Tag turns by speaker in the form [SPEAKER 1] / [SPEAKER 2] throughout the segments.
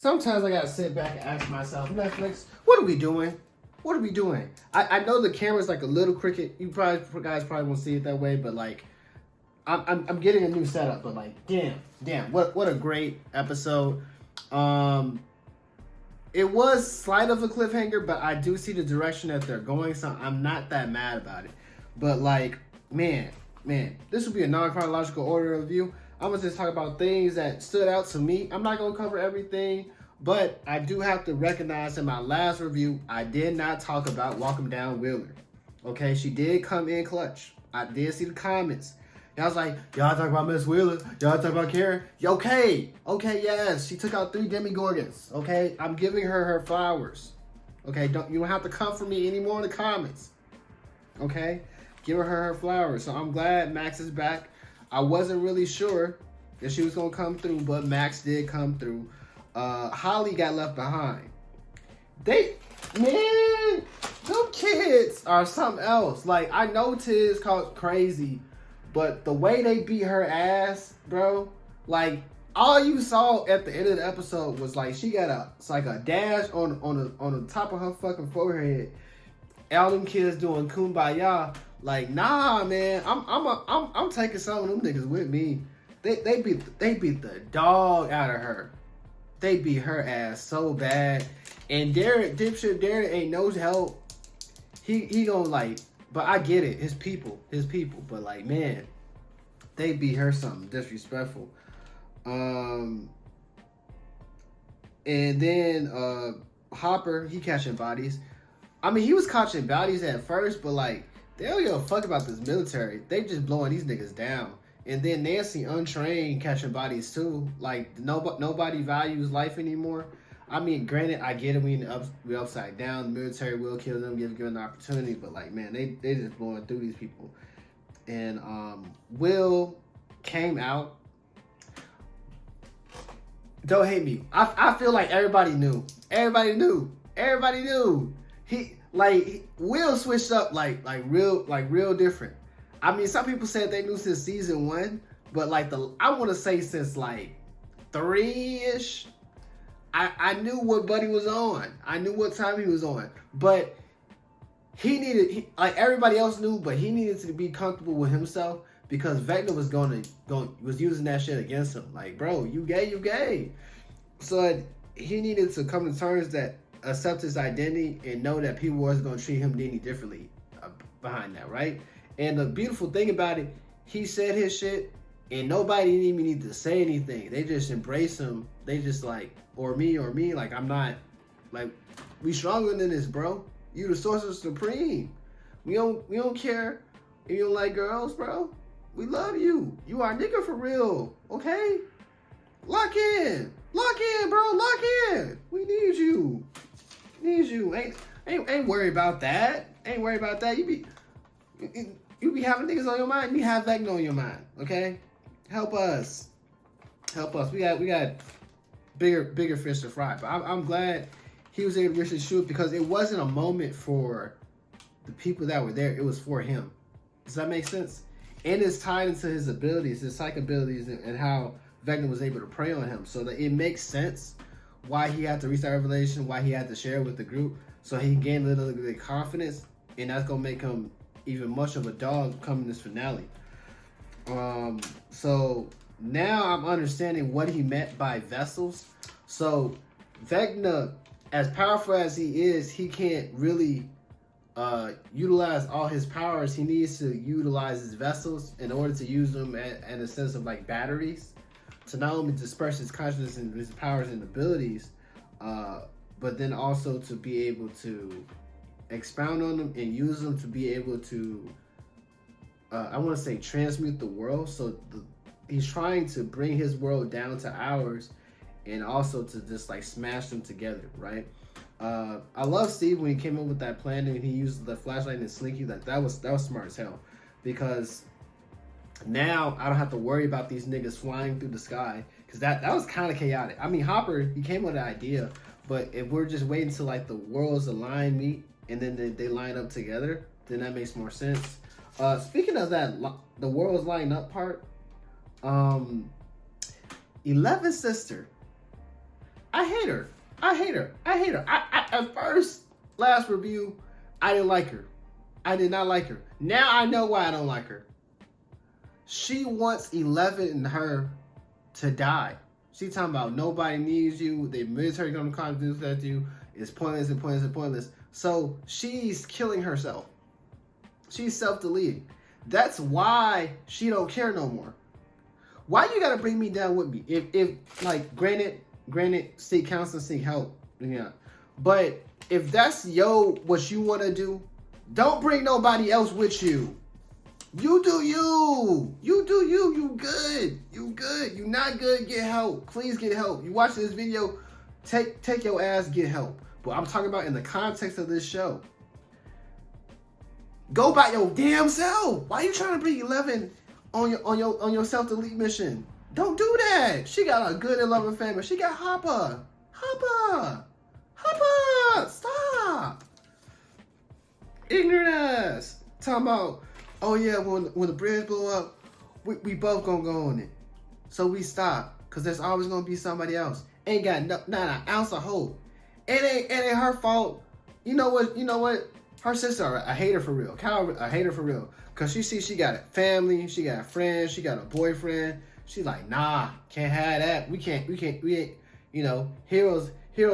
[SPEAKER 1] Sometimes I gotta sit back and ask myself, Netflix, what are we doing? What are we doing? I know the camera's like a little crooked. You guys probably won't see it that way, but like I'm getting a new setup. But like, damn, what a great episode. It was slight of a cliffhanger, but I do see the direction that they're going, so I'm not that mad about it. But like, man, this will be a non-chronological order review. I'm gonna just talk about things that stood out to me. I'm not gonna cover everything, but I do have to recognize in my last review, I did not talk about walking down Wheeler. Okay, she did come in clutch. I did see the comments. Y'all was like, y'all talk about Miss Wheeler, y'all talk about Karen. Okay, yes, she took out 3 Demogorgons. Okay, I'm giving her her flowers. Okay, you don't have to come for me anymore in the comments. Okay, give her her flowers. So I'm glad Max is back. I wasn't really sure that she was gonna come through, but Max did come through. Holly got left behind. Man, them kids are something else. Like, I know Tiz called crazy, but the way they beat her ass, bro, like, all you saw at the end of the episode was like she got a dash on the top of her fucking forehead. All them kids doing kumbaya. Like, nah, man, I'm taking some of them niggas with me. They beat the dog out of her. They beat her ass so bad. And dipshit Derek ain't no help. He gonna like, but I get it. His people. But like, man, they beat her something disrespectful. And then Hopper, he catching bodies. I mean, he was catching bodies at first, but like, they don't give a fuck about this military. They just blowing these niggas down. And then Nancy untrained catching bodies too. Like, nobody values life anymore. I mean, granted, I get it. We upside down. The military will kill them, given the opportunity. But like, man, they just blowing through these people. And Will came out. Don't hate me. I feel like everybody knew. Everybody knew. Will switched up like real different. I mean, some people said they knew since season 1, but like I want to say since like 3-ish. I knew what Buddy was on. I knew what time he was on, but he like everybody else knew, but he needed to be comfortable with himself because Vecna was using that shit against him. Like, bro, you gay. So he needed to come to terms that accept his identity and know that people wasn't going to treat him any differently behind that, right? And the beautiful thing about it, he said his shit and nobody even need to say anything. They just embrace him. They just like, or me, like, I'm not, like, we stronger than this, bro. You the sorcerer supreme. We don't care if you don't like girls, bro. We love you. You our nigga for real, okay? Lock in, bro. Lock in. We need you. Ain't worry about that. You be having niggas on your mind. You have Vecna on your mind. Okay, help us. We got bigger fish to fry. But I'm glad he was able to really shoot because it wasn't a moment for the people that were there. It was for him. Does that make sense? And it's tied into his abilities, his psych abilities, and how Vecna was able to prey on him. So that it makes sense why he had to reach that revelation, why he had to share it with the group, so he gained a little bit of confidence, and that's gonna make him even much of a dog coming this finale. So now I'm understanding what he meant by vessels. So Vecna, as powerful as he is, he can't really utilize all his powers. He needs to utilize his vessels in order to use them in a sense of like batteries to not only disperse his consciousness and his powers and abilities, but then also to be able to expound on them and use them to be able to, I want to say, transmute the world. So he's trying to bring his world down to ours and also to just like smash them together, right? I love Steve when he came up with that plan and he used the flashlight and Slinky. That was smart as hell, because now I don't have to worry about these niggas flying through the sky, because that was kind of chaotic. I mean, Hopper, he came with the idea, but if we're just waiting till like the worlds align, meet, and then they line up together, then that makes more sense. Speaking of that, the worlds line up part, 11's sister. I hate her. I hate her. I hate her. At first, last review, I didn't like her. I did not like her. Now I know why I don't like her. She wants 11 and her to die. She talking about nobody needs you. The military gonna come do that to you. It's pointless and pointless and pointless. So she's killing herself. She's self-deleting. That's why she don't care no more. Why you gotta bring me down with me? If like granted, seek counseling, seek help. Yeah. But if that's what you wanna do, don't bring nobody else with you. You do you. You do you. You good. You good. You not good. Get help. Please get help. You watch this video, take your ass, get help. But I'm talking about in the context of this show. Go by your damn self. Why you trying to bring 11 on your self-delete mission? Don't do that. She got a good and loving family. She got Hopper. Stop. Ignorant ass. Talking about, oh yeah, when the bridge blow up, we both gonna go on it. So we stop, cause there's always gonna be somebody else. Ain't got not an ounce of hope. It ain't her fault. You know what? Her sister, I hate her for real. Cal, I hate her for real. Cause she got a family, she got friends, she got a boyfriend. She's like, nah, can't have that. We ain't, heroes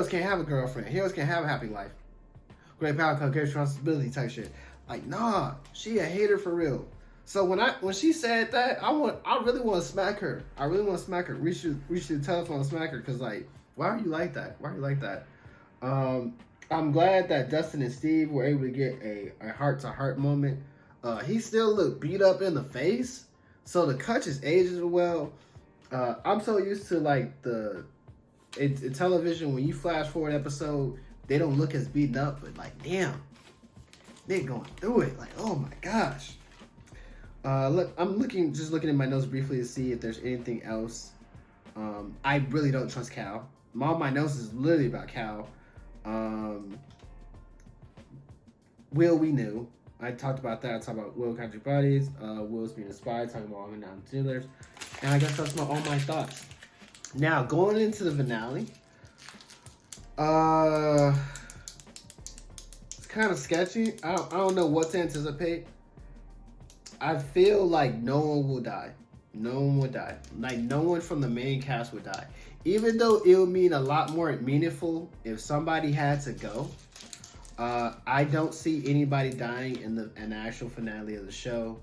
[SPEAKER 1] can't have a girlfriend. Heroes can't have a happy life. Great power comes great responsibility type shit. Like, nah, she a hater for real. So when she said that, I really want to smack her. I really want to smack her. Reach to the telephone and smack her. Cause like, why are you like that? Why are you like that? I'm glad that Dustin and Steve were able to get a heart-to-heart moment. He still looked beat up in the face, so the cut just ages well. I'm so used to like in television when you flash forward an episode, they don't look as beaten up, but like damn, they're going through it. Like oh my gosh. Look, I'm just looking at my notes briefly to see if there's anything else. I really don't trust Cal. All my notes is literally about Cal. Will, we knew. I talked about that. I talked about Will Country Bodies, Will's being a spy, talking about all the non-dealers. And I guess that's all my thoughts. Now, going into the finale, it's kind of sketchy. I don't know what to anticipate. I feel like no one will die. No one will die. Like, no one from the main cast would die. Even though it would mean a lot more meaningful if somebody had to go. I don't see anybody dying in the actual finale of the show.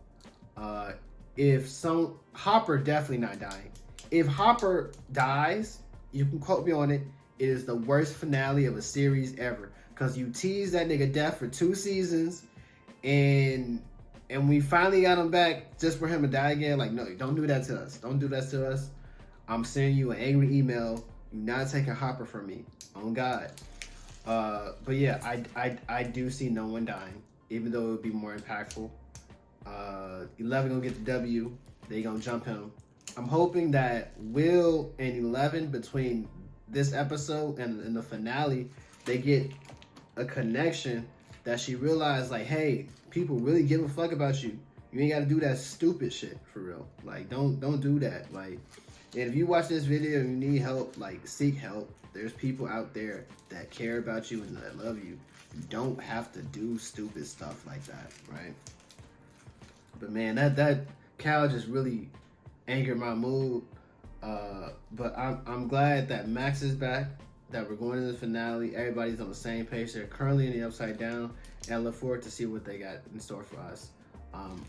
[SPEAKER 1] Hopper definitely not dying. If Hopper dies, you can quote me on it. It is the worst finale of a series ever. Cause you teased that nigga death for 2 seasons, and we finally got him back just for him to die again. Like, no, don't do that to us. Don't do that to us. I'm sending you an angry email. You're not taking Hopper from me. On God. But yeah, I do see no one dying, even though it would be more impactful. 11 gonna get the W. They gonna jump him. I'm hoping that Will and 11 between this episode and the finale, they get a connection that she realized like, hey, people really give a fuck about you. You ain't gotta do that stupid shit for real. Like, don't do that. Like, and if you watch this video and you need help, like, seek help. There's people out there that care about you and that love you. You don't have to do stupid stuff like that, right? But man, that Cal just really angered my mood. But I'm glad that Max is back, that we're going to the finale. Everybody's on the same page. They're currently in the Upside Down, and I look forward to see what they got in store for us.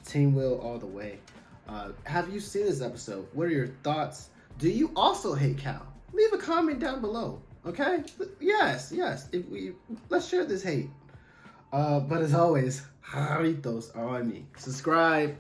[SPEAKER 1] Team Will all the way. Have you seen this episode? What are your thoughts? Do you also hate Cal? Leave a comment down below, okay? Yes. Let's share this hate. But as always, jarritos are on me. Subscribe.